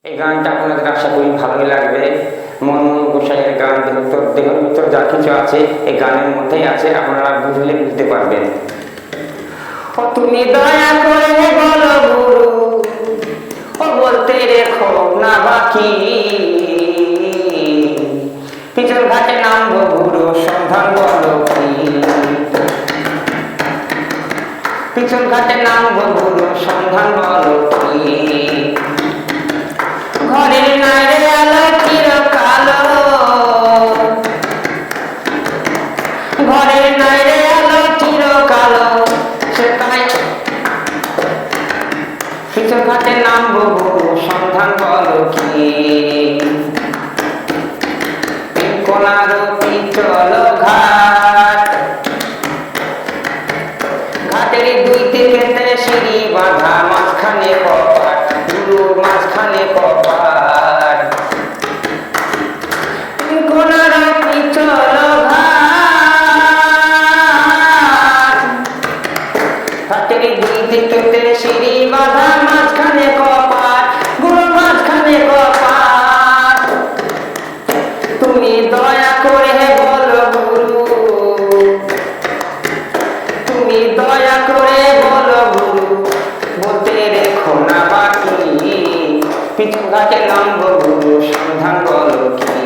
এই গানটা আপনাদের আশা করি ভালোই লাগবে। মনমোহন গোসাইয়ের গান, দেহের ভিতর যা কিছু আছে এই গানের মধ্যেই আছে, আপনারা বুঝলে বুঝতে পারবেন। ও তুমি দয়া করে বলো গুরু, ও বলতে রেখো না বাকি, পিছন ঘাটে নামবো গুরু, সন্ধান বলো কি, পিছন ঘাটে নামবো গুরু, সন্ধান বলো কি, ঘরের নাইরে আলো চিরকালো, ঘরের নাইরে আলো চিরকালো, সে তাই পিছন ঘাটে নামবো গুরু, সন্ধান বলো কি, কোনারো পিছল ঘাট, ঘাটের দুই দিকে সিঁড়ি বাঁধা, মাঝখানে কপাট গুরু, মাঝখানে কপাট, কোনারো পিছল ঘাট, ঘাটের দুই দিকে সিঁড়ি বাঁধা, মাঝখানে কপাট গুরু, মাঝখানে কপাট, তুমি দয়া করে বলো গুরু, তুমি দয়া করে বলো গুরু, বলতে রেখো না বাকি, পিছন ঘাটে নামবো গুরু, সন্ধান বলো কি,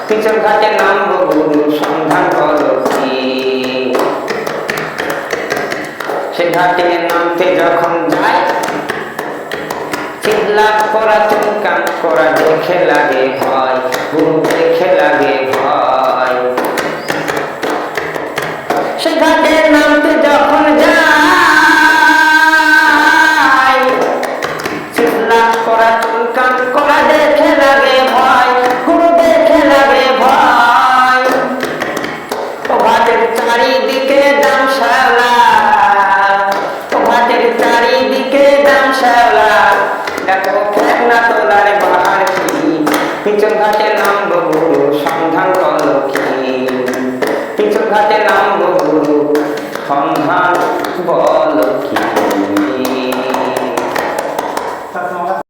পিছন ঘাটে নামবো গুরু, সন্ধান বলো কি, সে ঘাটে নামতে যখন যাই, চিল্লাপ করা চুনকান করা দেখে লাগে ভয় গুরু, দেখে লাগে ভয়, সে ঘাটে নামতে যখন যাই, চিল্লাপ করা চুনকান করা দেখে লাগে ভয় গুরু, দেখে লাগে ভয়, ও ঘাটের চারিদিকে দামশালা, ও ঘাটের চারিদিকে দামশালা, দেখো ফেকনা তোলার বাহার কি, পিছন ঘাটে নামবো গুরু, সন্ধান বলো কি, পিছন ঘাটে নামবো গুরু, সন্ধান বলো কি।